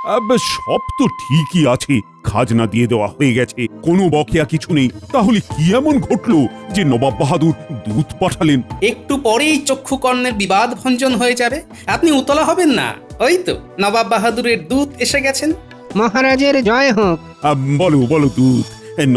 সব তো ঠিকই আছে, খাজনা দিয়ে দেওয়া হয়ে গেছে, কোনো বকেয়া কিছু নেই। তাহলে কি এমন ঘটলো যে নবাব বাহাদুর দূত পাঠালেন? একটু পরেই চক্ষুকর্ণের বিবাদ ভঞ্জন হয়ে যাবে, আপনি উতলা হবেন না। ওই তো নবাব বাহাদুরের দূত এসে গেছেন। মহারাজের জয় হোক। বলো বলো দূত,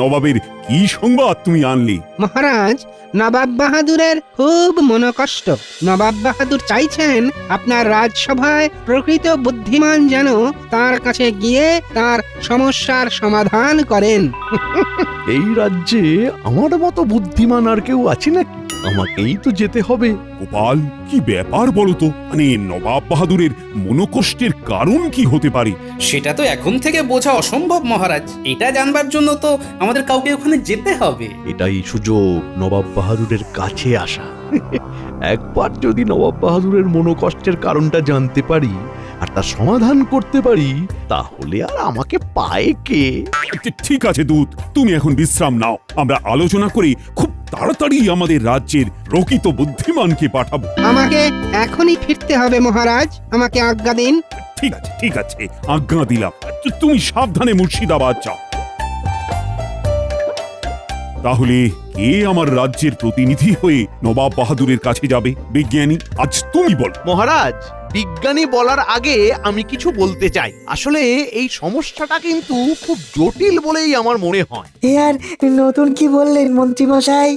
নবাবের কি সংবাদ তুমি আনলে? মহারাজ, নবাব বাহাদুরের খুব মনোকষ্ট। নবাব বাহাদুর চাইছেন আপনার রাজসভায় প্রকৃত বুদ্ধিমান যেন তার কাছে গিয়ে তার সমস্যার সমাধান করেন। এই রাজ্যে আমার মতো বুদ্ধিমান আর কেউ আছে নাকি? আমাকেই তো যেতে হবে। গোপাল, কি ব্যাপার বলো তো? মানে নবাব বাহাদুরের মনোকষ্টের কারণ কি হতে পারে? সেটা তো এখন থেকে বোঝা অসম্ভব মহারাজ। এটা জানবার জন্য তো আমাদের কাউকে ওখানে যেতে হবে। এটাই সুযোগ নবাব বাহাদুরের কাছে আসা। একবার যদি নবাব বাহাদুরের মনোকষ্টের কারণটা জানতে পারি আর তার সমাধান করতে পারি, তাহলে আর আমাকে পায় কে? ঠিক আছে দূত, তুমি এখন বিশ্রাম নাও। আমরা আলোচনা করে খুব তাড়াতাড়ি আমাদের রাজ্যের প্রকৃত বুদ্ধিমানকে পাঠাবো। আমাকে এখনই ফিরতে হবে মহারাজ, আমাকে আজ্ঞা দিন। ঠিক আছে, আজ্ঞা দিলাম। তুমি সাবধানে মুর্শিদাবাদ যাও। তাহলে কে আমার রাজ্যের প্রতিনিধি হয়ে নবাব বাহাদুরের কাছে যাবে? বিজ্ঞানী, আজ তুমি বল। মহারাজ, বিজ্ঞানী বলার আগে আমি কিছু বলতে চাই। আসলে এই সমস্যাটা কিন্তু খুব জটিল বলেই আমার মনে হয়। এ আর নতুন কি বললেন মন্ত্রীমশাই?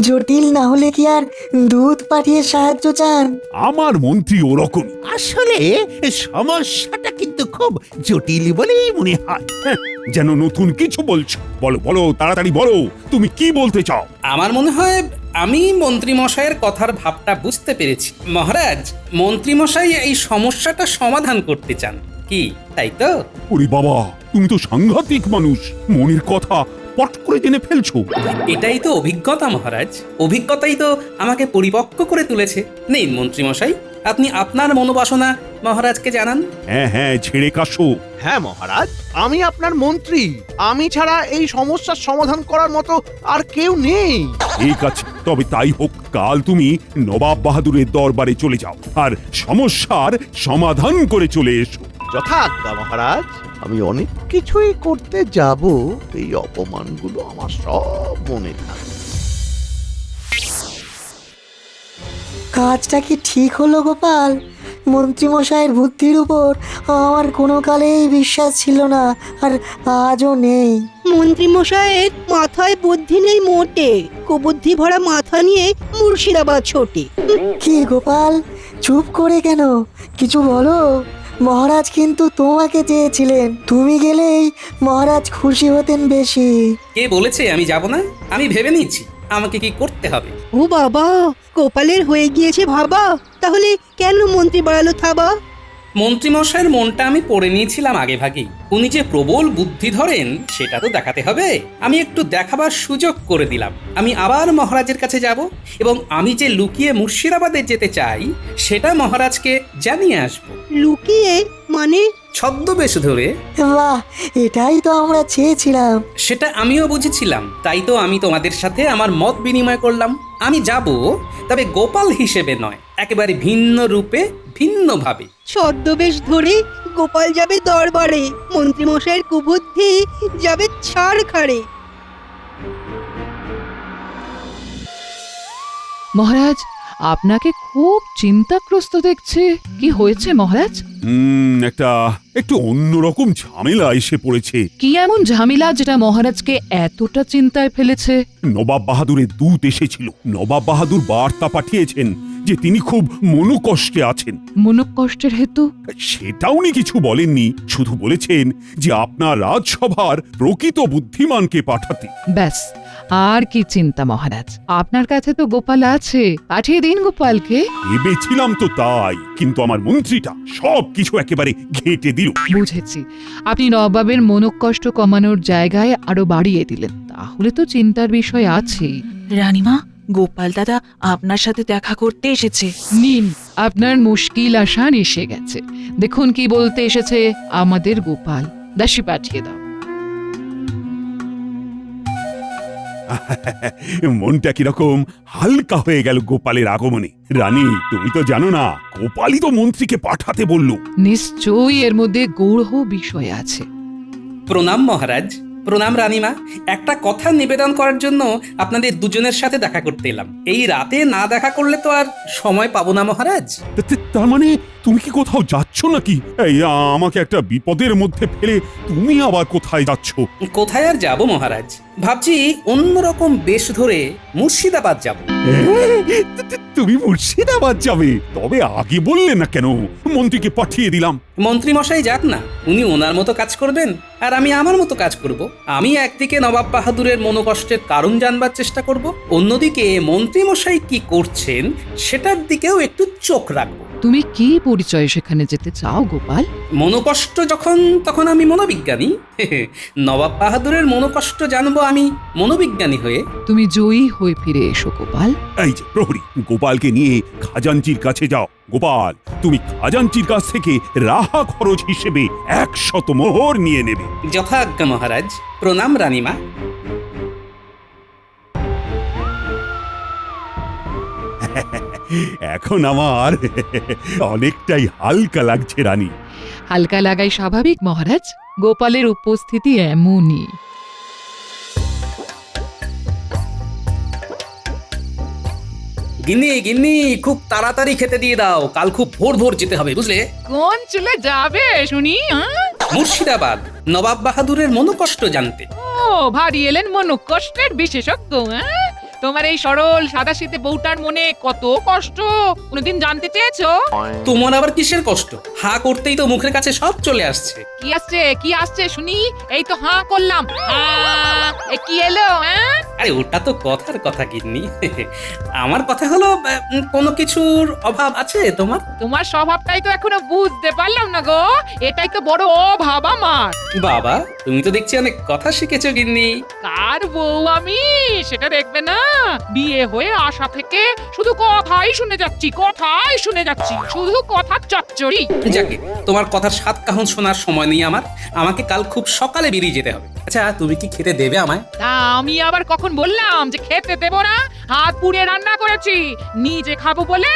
জটিল না হলে কি আর দুধ পাঠিয়ে সাহায্য চান? আমার মন্ত্রী ওরকম। আসলে সমস্যাটা কিন্তু খুব জটিল বলেই মনে হয়। যেন নতুন কিছু বলছো। বলো বলো, তাড়াতাড়ি বলো, তুমি কি বলতে চাও? আমার মনে হয় আমি মন্ত্রীমশাইয়ের কথার ভাবটা বুঝতে পেরেছি। মহারাজ, মন্ত্রীমশাই এই সমস্যাটা সমাধান করতে চান, কি তাই তো? ওরে বাবা, তুমি তো সাংঘাতিক মানুষ, মনের কথা পট করে জেনে ফেলছো। এটাই তো অভিজ্ঞতা মহারাজ, অভিজ্ঞতাই তো আমাকে পরিপক্ক করে তুলেছে। নিন মন্ত্রীমশাই, আপনি আপনার মনোবাসনা মহারাজকে জানান। হ্যাঁ, ছেড়ে কাশো। হ্যাঁ মহারাজ, আমি আপনার মন্ত্রী। আমি ছাড়া এই সমস্যার সমাধান করার মতো আর কেউ নেই। ঠিক আছে, তবে তাই হোক। কাল তুমি নবাব বাহাদুরের দরবারে চলে যাও আর সমস্যার সমাধান করে চলে এসো। যথাজ্ঞা মহারাজ। আমি অনেক কিছুই করতে যাব, এই অপমানগুলো আমার সব মনে থাকে। কাজটা কি ঠিক হলো গোপাল? মন্ত্রীমশাইয়ের বুদ্ধির উপর আমার কোনো কালেই বিশ্বাস ছিল না, আর আজও নেই। মন্ত্রীমশাইয়ের মাথায় বুদ্ধি নেই মোটে, কুবুদ্ধি ভরা মাথা নিয়ে মুর্শিদাবাদ ছোটে। কি গোপাল, চুপ করে কেন? কিছু বলো। মহারাজ কিন্তু তোমাকে চেয়েছিলেন, তুমি গেলেই মহারাজ খুশি হতেন বেশি। কে বলেছে আমি যাব না? আমি ভেবে নিয়েছি আমাকে কি করতে হবে। ও বাবা, গোপালের হয়ে গিয়েছে ভাবা, তাহলে কেন মন্ত্রী বাড়ালো থাবা? মন্ত্রীমশাইয়ের মনটা আমি পড়ে নিয়েছিলাম আগে ভাগেই। উনি যে প্রবল বুদ্ধি ধরেন সেটা তো দেখাতে হবে। আমি একটু দেখাবার সুযোগ করে দিলাম। আমি আবার মহারাজের কাছে যাব এবং আমি যে লুকিয়ে মুর্শিদাবাদে যেতে চাই সেটা মহারাজকে জানিয়ে আসব। লুকিয়ে মানে? ছদ্মবেশ ধরে। বাহ, এটাই তো আমরা চেয়েছিলাম। সেটা আমিও বুঝেছিলাম, তাই তো আমি তোমাদের সাথে আমার মত বিনিময় করলাম। আমি যাব, তবে গোপাল হিসেবে নয়, একেবারে ভিন্ন রূপে, ভিন্নভাবে। ছদ্মবেশ ধরে গোপাল যাবে দরবারে, মন্ত্রীমশাইয়ের কুবুদ্ধি যাবে ছাড় খাড়ে। মহারাজ, আপনাকে খুব চিন্তাগ্রস্ত দেখছে। কি হয়েছে মহারাজ? একটু অন্যরকম ঝামেলা এসে পড়েছে। কি এমন ঝামেলা যেটা মহারাজকে এতটা চিন্তায় ফেলেছে? নবাব বাহাদুরের দূত এসেছিল। নবাব বাহাদুর বার্তা পাঠিয়েছেন যে তিনি খুব মনোকষ্টে আছেন। মনোকষ্টের হেতু? সেটা উনি কিছু বলেননি, শুধু বলেছেন যে আপনার রাজসভার প্রকৃত বুদ্ধিমানকে পাঠাতে। ব্যাস, আর কি চিন্তা মহারাজ? আপনার কাছে তো গোপাল আছে, পাঠিয়ে দিন গোপালকে। ভেবেছিলাম তো তাই, কিন্তু আমার মন্ত্রীটা সব কিছু একেবারে ঘেঁটে দিল। বুঝেছি, আপনি নবাবের মনোকষ্ট কমানোর জায়গায় আরো বাড়িয়ে দিলেন। তাহলে তো চিন্তার বিষয় আছেই। রানীমা, গোপাল দাদা আপনার সাথে দেখা করতে এসেছে। নিন, আপনার মুশকিল আসান এসে গেছে। দেখুন কি বলতে এসেছে আমাদের গোপাল। দাসী পাঠিয়ে দাও। মনটা কিরকম হালকা হয়ে গেল গোপালের আগমনে। রানী, তুমি তো জানো না, গোপালই তো মন্ত্রীকে পাঠাতে বলল। নিশ্চয়ই এর মধ্যে গূঢ় বিষয় আছে। প্রণাম মহারাজ, প্রণাম রানীমা। একটা কথা নিবেদন করার জন্য আপনাদের দুজনের সাথে দেখা করতে এলাম। এই রাতে না দেখা করলে তো আর সময় পাবো না মহারাজ। তার মানে তুমি কি কোথাও যাচ্ছ নাকি? এই আমাকে একটা বিপদের মধ্যে ফেলে তুমি আবার কোথায় যাচ্ছ? কোথায় আর যাব মহারাজ, ভাবছি অন্যরকম বেশ ধরে মুর্শিদাবাদ যাব। তুমি মুর্শিদাবাদ যাবে? তবে আগে বললে না কেন? মন্ত্রীকে পাঠিয়ে দিলাম। মন্ত্রী মশাই যাক না, উনি ওনার মতো কাজ করবেন আর আমি আমার মতো কাজ করব। আমি একদিকে নবাব বাহাদুরের মনোকষ্টের কারণ জানবার চেষ্টা করব, অন্যদিকে মন্ত্রী মশাই কি করছেন সেটার দিকেও একটু চোখ রাখবো। তুমি কি পরিচয়ে সেখানে যেতে চাও গোপাল? মনোকষ্ট যখন তখন আমি মনোবিজ্ঞানী। নবাব বাহাদুরের মনোকষ্ট জানবো আমি মনোবিজ্ঞানী হয়ে। তুমি জয়ী হয়ে ফিরে এসো গোপাল। এই যে প্রহরী, গোপালকে নিয়ে খাজাঞ্চির কাছে যাও। গোপাল, তুমি খাজাঞ্চির কাছ থেকে রাহা খরচ হিসেবে 100 মোহর নিয়ে নেবে। যথাজ্ঞা মহারাজ। প্রণাম রানীমা। এখন আমার অনেকটাই হালকা লাগছে রানী। হালকা লাগাই স্বাভাবিক মহারাজ, গোপালের উপস্থিতি এমনই। গিন্নি গিন্নি, খুব তাড়াতাড়ি খেতে দিয়ে দাও, কাল খুব ভোর ভোর যেতে হবে বুঝলে। কোন চলে যাবে শুনি? মুর্শিদাবাদ, নবাব বাহাদুরের মনোকষ্ট জানতে। ও, ভারী এলেন মনোকষ্টের বিশেষজ্ঞ। তোমার এই সরল সাদাসিধে বউটার মনে কত কষ্ট কোনদিন জানতে চেয়েছো? তোমার আবার কিসের কষ্ট? হা করতেই তো মুখের কাছে সব চলে আসছে। কি আসছে শুনি? এই তো হাঁ করলাম। কি এলো? আরে ওটা তো কথার কথা গিন্নি। আমার কথা হলো, কোনো কিছুর অভাব আছে তোমার? তোমার স্বভাবটাই তো এখনো বুঝতে পারলাম না গো। এটাই তো বড় অভাব আমার। বাবা, তুমি তো দেখছি অনেক কথা শিখেছো গিন্নি। কার বউ আমি সেটা দেখবে না? বিয়ে হয়ে আসা থেকে শুধু কথাই শুনে যাচ্ছি, শুধু কথার চচ্চড়ি। যাকে, তোমার কথার সাত কাহন শোনার সময় নেই আমার। আমাকে কাল খুব সকালে বেরিয়ে যেতে হবে। আচ্ছা, তুমি কি খেতে দেবে আমায়? তা আমি আবার কখন বললাম যে খেতে দেব না? হাত পুড়িয়ে রান্না করেছি, নিজে খাবো বলে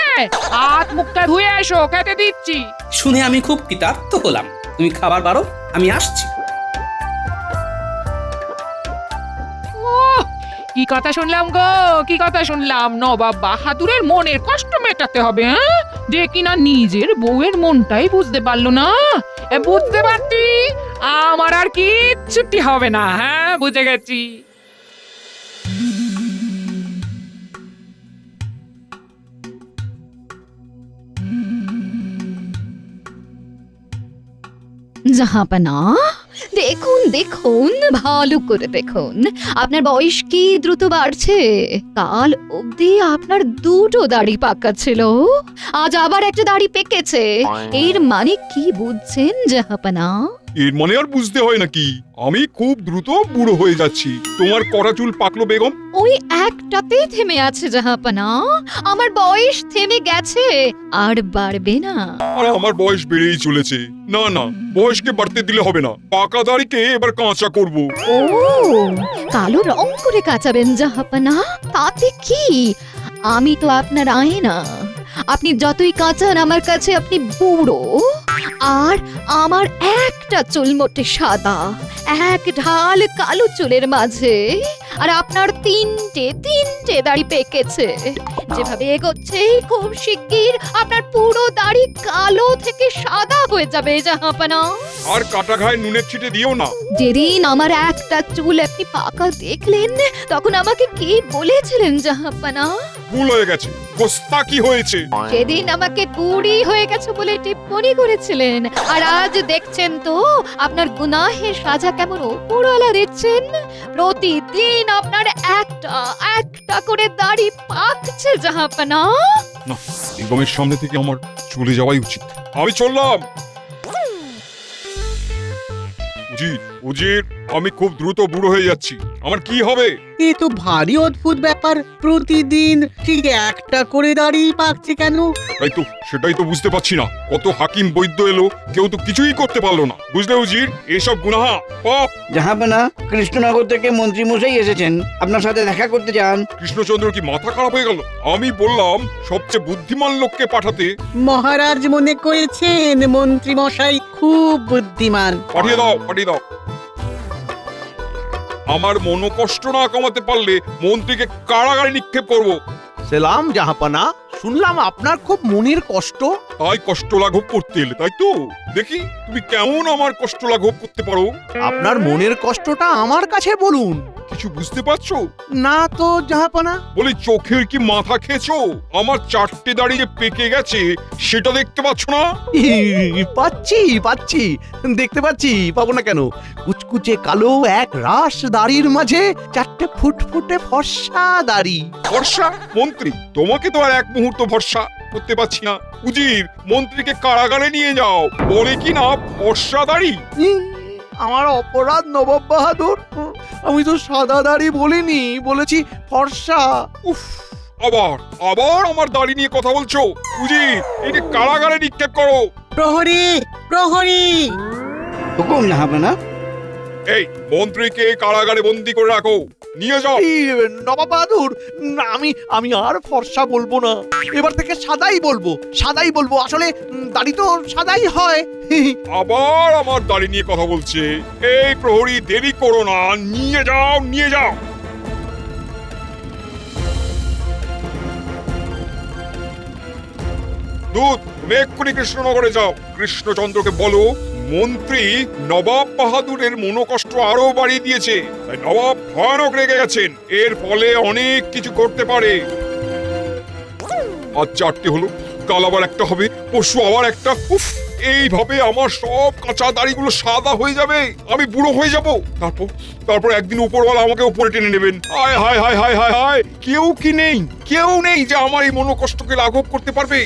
হাত মুখটা ধুয়ে এসো, খেতে দিচ্ছি। শুনে আমি খুব কৃতার্থ হলাম। তুমি খাবার বারো, আমি আসছি। কি কথা শুনলাম গো, কি কথা শুনলাম? নবাব বাহাদুরের মনের কষ্ট মেটাতে হবে, যে কিনা নিজের বউয়ের মনটাই বুঝতে পারলো না। বুঝতে পারছি, আমার আর কিচ্ছুটি হবে না। বুঝে গেছি। জাহাপানা, দেখুন দেখুন, ভালো করে দেখুন, আপনার বয়স কি দ্রুত বাড়ছে। কাল অবধি আপনার 2টো দাড়ি পাকা ছিল, আজ আবার একটা দাড়ি পেকেছে। এর মানে কি বুঝছেন জাহাপানা? এর মানে আর বুঝতে হয় নাকি? আমি খুব দ্রুত বুড়ো হয়ে যাচ্ছি। তোমার কড়া চুল পাকলো বেগম? ওই একটাতেই থেমে আছে জাহাপানা, আমার বয়স থেমে গেছে, আর বাড়বে না। আরে আমার বয়স বেড়েই চলেছে। না না, বয়সকে বাড়তে দিলে হবে না। পাকা দাড়িকে এবার কাঁচা করব। ও, কালো রং করে কাচাবেন জাহাপানা? তাতে কি? আমি তো আপনার আয়না। আপনি যতই কাঁচান আমার কাছে আপনি বুড়ো। আর আমার একটা চুল মোটে সাদা, এক ঢাল কালো চুলের মাঝে, আর আপনার তিনটে দাড়ি পেকেছে। যেভাবে এগোচ্ছে খুব শিগগির আপনার পুরো দাড়ি কালো থেকে সাদা হয়ে যাবে জাহাপানা। আর কাটা ঘায়ে নুনের ছিটে দিও না। যেদিন আমার একটা চুল আপনি পাকা দেখলেন তখন আমাকে কি বলেছিলেন জাহাপানা? ভুল হয়ে গেছে, গোস্তাকি হয়েছে। সেদিন আমাকে বুড়ি হয়ে গেছে বলে টিপ্পনি করেছিলেন, আর আজ দেখছেন তো আপনার গুনাহের সাজা কেমন উপরওয়ালা দিচ্ছেন। প্রতিদিন আপনার একটা করে দাড়ি পাকছে জাহাপানা। না, বেগমের সামনে থেকে আমার চলে যাওয়াই উচিত। আমি চললাম। উজির, আমি খুব দ্রুত বুড়ো হয়ে যাচ্ছি। আমার কি হবে? এ তো ভারী অদ্ভুত ব্যাপার, প্রতিদিন ঠিক একটা করে দাড়ি পাকছে কেন? সেটাই তো বুঝতে পারছি না। কত হাকিম বৈদ্য এলো, কেউ তো কিছুই করতে পারলো না। বুঝলে উজির, এসব গুনাহা পাপ। জাহাপনা, কৃষ্ণনগর থেকে মন্ত্রী মশাই এসেছেন, আপনার সাথে দেখা করতে চান। কৃষ্ণচন্দ্র কি মাথা খারাপ হয়ে গেল? আমি বললাম সবচেয়ে বুদ্ধিমান লোককে পাঠাতে। মহারাজ মনে করেছেন মন্ত্রী মশাই খুব বুদ্ধিমান। পাঠিয়ে দাও। আমার মনোকষ্ট না কমাতে পারলে মন্ত্রীকে কারাগারে নিক্ষেপ করব। সেলাম জাহাপানা, শুনলাম আপনার খুব মনের কষ্ট। তাই কষ্ট লাঘব করতে এলে, তাই তো? দেখি তুমি কেমন আমার কষ্ট লাঘব করতে পারো। আপনার মনের কষ্টটা আমার কাছে বলুন। কিছু বুঝতে পারছো না তো জাহাপানা। বলি চোখের কি মাথা খেয়েছো? আমার 4টে দাড়ি যে পেকে গেছে সেটা দেখতে পাচ্ছ না? পাচ্ছি, দেখতে পাচ্ছি, পাবো না কেন? কুচকুচে কালো এক রাশ দাড়ির মাঝে 4টে ফুটফুটে ফর্সা দাড়ি। ভরসা? মন্ত্রী, তোমাকে তো আর এক মুহূর্ত ভরসা করতে পারছি না। উজির, মন্ত্রীকে কারাগারে নিয়ে যাও। বলে কি না ফর্সা দাড়ি। আমার অপরাধ নবাব বাহাদুর, আমি তো সাদা দাড়ি বলিনি, বলেছি ফর্সা। উফ, আবার আমার দাড়ি নিয়ে কথা বলছো। উজির, একে কারাগারে নিক্ষেপ করো। প্রহরী। হুকুম জাহাপনা। এই মন্ত্রীকে কারাগারে বন্দি করে রাখো, নিয়ে যাও। নবাব বাহাদুর, আমি আর ফর্সা বলবো না, এবার থেকে সাদাই বলবো। আসলে দাড়ি তো সাদাই হয়। আবার আমার দাড়ি নিয়ে কথা বলছে। এই প্রহরী, দেরি করো না, নিয়ে যাও। দূত, তুমি এক্ষুনি কৃষ্ণনগরে যাও। কৃষ্ণচন্দ্রকে বলো মন্ত্রী নবাব বাহাদুরের মনোকষ্ট আরো বাড়িয়ে দিয়েছে। তাই নবাব ভয়ানক রেগে গেছেন। এর ফলে অনেক কিছু করতে পারে। আজ 4টে হলো, কাল আবার একটা হবে, পরশু আবার একটা। উফ, এইভাবে আমার সব কাঁচা দাড়িগুলো সাদা হয়ে যাবে, আমি বুড়ো হয়ে যাব। তারপর একদিন উপরওয়ালা আমাকে উপরে টেনে নেবেন। হায়, কেউ নেই যে আমার এই মনোকষ্টকে লাঘব করতে পারবে।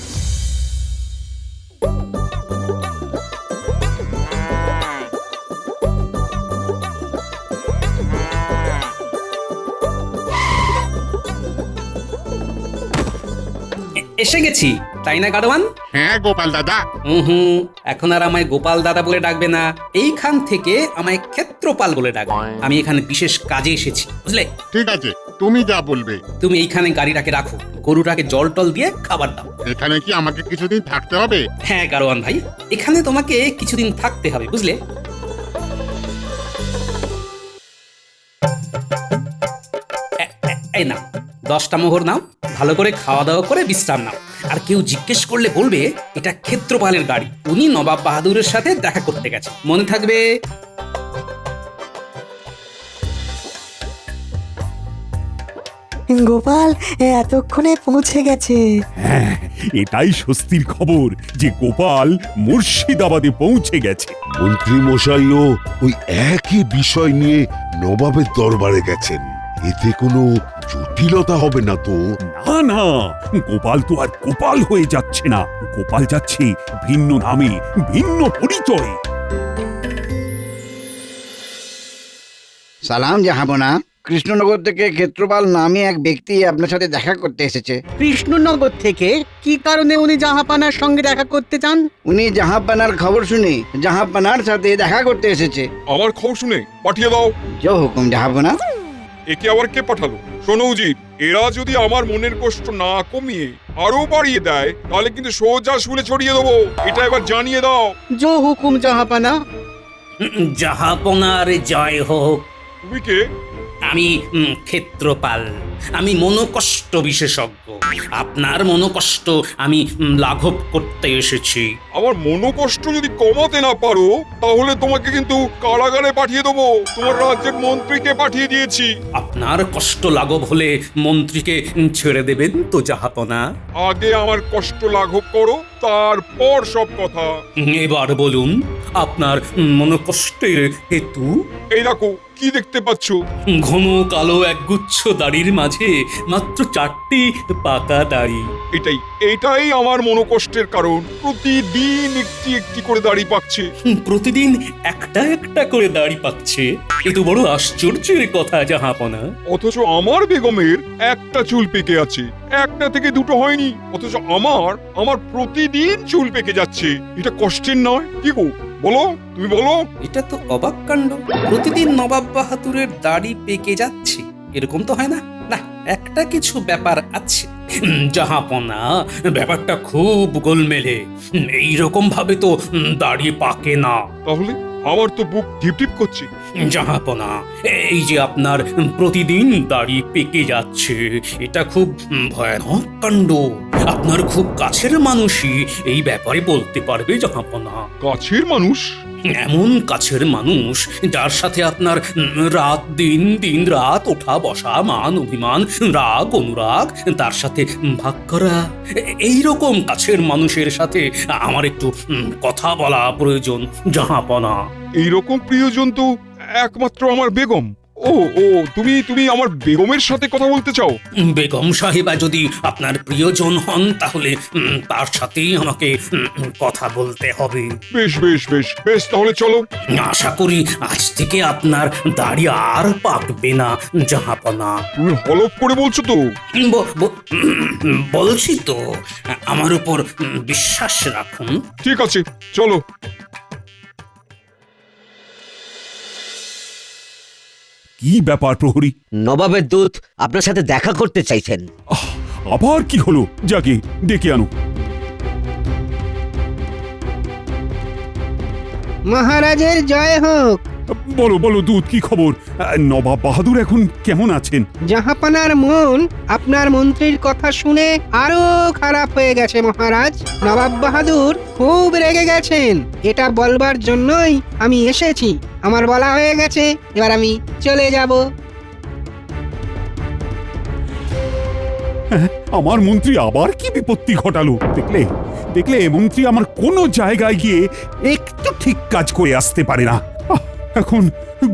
এসে গেছি, তাই না গাড়োয়ান? হ্যাঁ গোপাল দাদা। হুম, এখন আর আমায় গোপাল দাদা বলে ডাকবে না। এইখান থেকে আমায় ক্ষেত্রপাল বলে ডাকবে। আমি এখানে বিশেষ কাজে এসেছি, বুঝলে? ঠিক আছে, তুমি যা বলবে। তুমি এইখানে গাড়িটাকে রাখো, গরুটাকে জল টল দিয়ে খাবার দাও। এখানে কি আমাকে কিছুদিন থাকতে হবে? হ্যাঁ গাড়োয়ান ভাই, এখানে তোমাকে কিছুদিন থাকতে হবে, বুঝলে? এই নাও 10টা মোহর নাও, ভালো করে খাওয়া দাওয়া করে বিশ্রাম নাও। আর কেউ জিজ্ঞেস করলে বলবে এটা ক্ষেত্রপালের গাড়ি, উনি নবাব বাহাদুরের সাথে দেখা করতে গেছে, মনে থাকবে। গোপাল এতক্ষণে পৌঁছে গেছে। হ্যাঁ, এটাই স্বস্তির খবর যে গোপাল মুর্শিদাবাদে পৌঁছে গেছে। মন্ত্রী মশাইও ওই একই বিষয় নিয়ে নবাবের দরবারে গেছেন। এতে কোনো জটিলতা হবে না তো? না, গোপাল তো আর গোপাল হয়ে যাচ্ছে না, গোপাল যাচ্ছে ভিন্ন নামে, ভিন্ন পরিচয়ে। সালাম জাহাপনা, কৃষ্ণনগর থেকে ক্ষেত্রপাল নামে এক ব্যক্তি আপনার সাথে দেখা করতে এসেছে। কৃষ্ণনগর থেকে? কি কারণে উনি জাহাপানার সঙ্গে দেখা করতে চান? উনি জাহাপানার খবর শুনে জাহাপানার সাথে দেখা করতে এসেছে। আমার খবর শুনে পাঠিয়ে দাও। জয় হুকুম জাহাপনা। একে আবার কে পাঠালো? শোনো উজির, এরা যদি আমার মনের কষ্ট না কমিয়ে আরো বাড়িয়ে দেয়, তাহলে কিন্তু সোজা শুনে ছড়িয়ে দেবো। এটা এবার জানিয়ে দাও। জয় হুকুম জাহাপানা। জাহাপনার জয় হোক। তুমি কে? আমি ক্ষেত্রপাল, আমি মনোকষ্ট বিশেষজ্ঞ। আপনার মনোকষ্ট আমি লাঘব করতে এসেছি। আমার মনোকষ্ট যদি কমাতে না পারো, তাহলে তোমাকে কিন্তু কারাগারে পাঠিয়ে দেবো। তোমার রাজ্যের মন্ত্রীকে পাঠিয়ে দিয়েছি। আপনার কষ্ট লাঘব হলে মন্ত্রীকে ছেড়ে দেবেন তো জাহাপনা? আগে আমার কষ্ট লাঘব করো, তারপর সব কথা। এবার বলুন আপনার মনোকষ্টের হেতু। এই দেখো, কি দেখতে পাচ্ছ? ঘন কালো একগুচ্ছ দাড়ির মাঝে মাত্র 4টি পাকা দাড়ি। এটাই আমার মনোকষ্টের কারণ। প্রতিদিন একটি একটি করে দাড়ি পাকছে। প্রতিদিন একটা একটা করে দাড়ি পাকছে, এ তো বড় আশ্চর্যের কথা জাহাপনা। অথচ আমার বেগমের একটা চুল পেকে আছে, একটা থেকে দুটো হয়নি। অথচ আমার প্রতিদিন চুল পেকে যাচ্ছে। এটা কষ্টের নয়? কি গো বলো, তুমি বলো। এটা তো অবাক কাণ্ড। প্রতিদিন নবাব বাহাদুরের দাড়ি পেকে যাচ্ছে, এরকম তো হয় না। না, একটা কিছু ব্যাপার আছে জাহাপনা। ব্যাপারটা খুব গোলমেলে। এইরকম ভাবে তো দাড়ি পাকে না। তাহলে আমার তো বুক টিপ করছে। জাহাপনা, এই যে আপনার প্রতিদিন দাড়ি পেকে যাচ্ছে, এটা খুব ভয়ানক কাণ্ড। আপনার খুব কাছের মানুষই এই ব্যাপারে বলতে পারবে জাহাপনা। কাছের মানুষ? এমন কাছের মানুষ যার সাথে আপনার রাত দিন রাত ওঠা বসা, মান অভিমান, রাগ অনুরাগ তার সাথে ভাগ করা। এইরকম কাছের মানুষের সাথে আমার একটু কথা বলা প্রয়োজন জাহাপনা। এইরকম প্রিয়জন তো একমাত্র আমার বেগম। ও তুমি আমার বেগমের সাথে কথা বলতে চাও? বেগম সাহেবা যদি আপনার প্রিয়জন হন তাহলে তার সাথেই আমাকে কথা বলতে হবে। বেশ বেশ বেশ বেশ, তাহলে চলো। আশা করি আজ থেকে আপনার দাড়ি আর পাকবে না জাহাপনা। তুমি হলফ করে বলছো তো? বলছি তো, আমার উপর বিশ্বাস রাখুন। ঠিক আছে, চলো। কি ব্যাপার প্রহরী? নবাবের দূত আপনার সাথে দেখা করতে চাইছেন। আবার কি হলো? যাকে ডেকে আনো। মহারাজের জয় হোক। বলো বলো দূত, কি খবর? নবাব বাহাদুর এখন কেমন আছেন? জাহাপানার মন আপনার মন্ত্রীর কথা শুনে আরো খারাপ হয়ে গেছে মহারাজ। নবাব বাহাদুর খুব রেগে গেছেন। এটা বলবার জন্যই আমি এসেছি। আমার বলা হয়ে গেছে, এবার আমি চলে যাব। আমার মন্ত্রী আবার কি বিপত্তি ঘটালো? দেখলে দেখলে মন্ত্রী আমার কোনো জায়গায় গিয়ে একটু ঠিক কাজ করে আসতে পারে না। এখন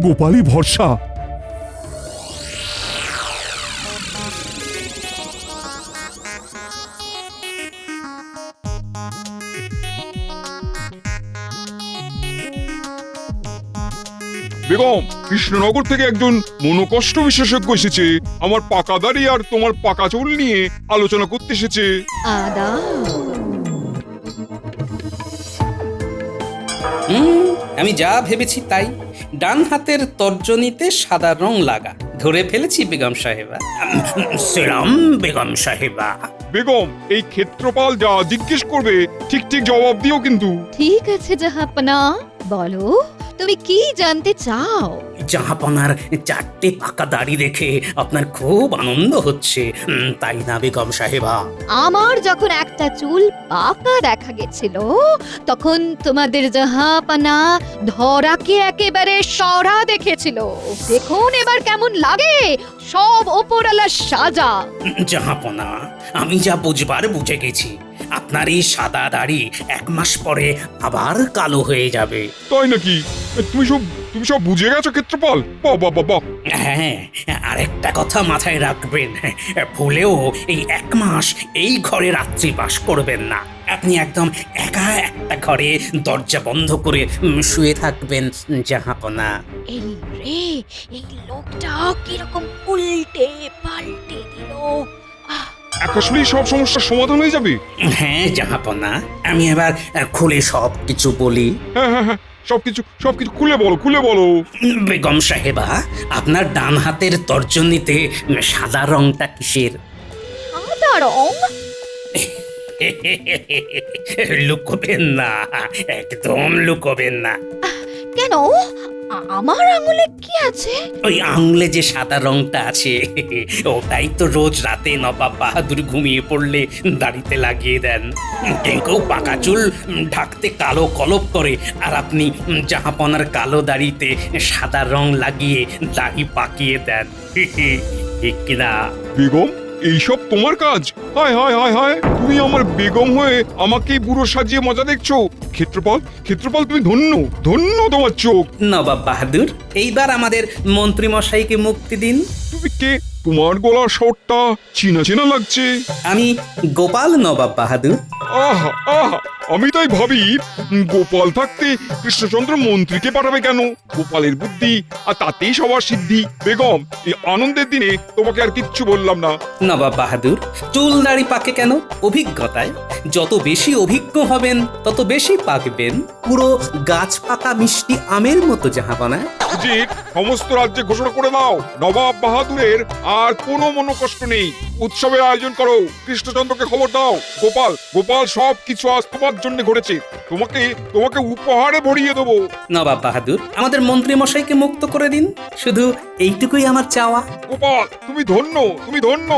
গোপালই ভরসা। বেগম, কৃষ্ণনগর থেকে একজন মনোকষ্ট বিশেষজ্ঞ এসেছে। আমার পাকা দাড়ি আর তোমার পাকা চুল নিয়ে আলোচনা করতে এসেছে। আমি যা ভেবেছি তাই। ডান হাতের তর্জনীতে সাদা রং লাগা। ধরে ফেলেছি বেগম সাহেবা। সেলাম বেগম সাহেবা। বেগম, এই ক্ষেত্রপাল যা জিজ্ঞেস করবে ঠিক ঠিক জবাব দিও কিন্তু। ঠিক আছে জাহাপনা, বলো তুমি কি জানতে চাও? জাহাপনার 4টে পাকা দাড়ি দেখে আপনার খুব আনন্দ হচ্ছে, তাই না বেগম সাহেবা? আমার যখন একটা চুল পাকা দেখা গেছিল তখন তোমাদের জাহাপনা ধরাকে একেবারে সরা দেখেছিল। দেখুন এবার কেমন লাগে, সব ওপরওয়ালার সাজা। জাহাপনা, আমি যা বুঝবার বুঝে গেছি। আপনার এই সাদা দাড়ি 1 মাস পরে আবার কালো হয়ে যাবে। তাই নাকি? তুমি সব বুঝে গেছো ক্ষেত্রপাল? বাবা। হ্যাঁ, আরেকটা কথা মাথায় রাখবেন, ভুলেও এই 1 মাস এই ঘরে রাত্রিবাস করবেন না। আপনি একদম একা একটা ঘরে দরজা বন্ধ করে শুয়ে থাকবেন জাহাপনা। এই রে, এই লোকটা কিরকম উল্টে পাল্টে দিল। আসলেই সব সমস্যার সমাধান হয়ে যাবে? হ্যাঁ জাহাপনা, আমি এবার খুলে সব কিছু বলি। হ্যাঁ, সবকিছু খুলে বলো। বেগম সাহেবা, আপনার ডান হাতের তর্জনীতে সাদা রংটা কিসের? সাদা রং? লুকোবেন না, একদম লুকোবেন না। কেন, আমার আঙুলে কি আছে? ওই আঙুলে যে সাদা রংটা আছে ওটাই তো রোজ রাতে নবাব বাহাদুর ঘুমিয়ে পড়লে দাড়িতে লাগিয়ে দেন। কেউ পাকা চুল ঢাকতে কালো কলপ করে, আর আপনি জাহাপনার কালো দাড়িতে সাদা রং লাগিয়ে দাড়ি পাকিয়ে দেন। ঠিক কিনা বেগম? এইসব তোমার কাজ? হায়, তুমি আমার বেগম হয়ে আমাকেই বুড়ো সাজিয়ে মজা দেখছো? ক্ষেত্রপাল ক্ষেত্রপাল তুমি ধন্য ধন্য তোমার চোখ। নবাব বাহাদুর, এইবার আমাদের মন্ত্রী মশাইকে মুক্তি দিন। তুমি কে? তোমার গলার স্বরটা চেনা চেনা লাগছে। আমি গোপাল নবাব বাহাদুর। আহা আহা, আমি তাই ভাবি গোপাল থাকতে কৃষ্ণচন্দ্র মন্ত্রীকে পাঠাবে কেন? গোপালের বুদ্ধি আর তাতেই সবার সিদ্ধি। বেগম, এই আনন্দের দিনে তোমাকে আর কিচ্ছু বললাম না। নবাব বাহাদুর, চুল দাড়ি পাকে কেন? অভিজ্ঞতায়। যত বেশি অভিজ্ঞ হবেন তত বেশি পাকবেন, পুরো গাছ পাকা মিষ্টি আমের মতো জাহাপনা। উচিত সমস্ত রাজ্যে ঘোষণা করে দাও নবাব বাহাদুরের আর কোনো মনোকষ্ট নেই। উৎসবের আয়োজন করো, কৃষ্ণচন্দ্রকে খবর দাও। গোপাল গোপাল সব কিছু আজ তোমার জন্য ঘটেছে, তোমাকে তোমাকে উপহারে ভরিয়ে দেবো। নবাব বাহাদুর, আমাদের মন্ত্রী মশাইকে মুক্ত করে দিন, শুধু এইটুকুই আমার চাওয়া। গোপাল তুমি ধন্য, তুমি ধন্য।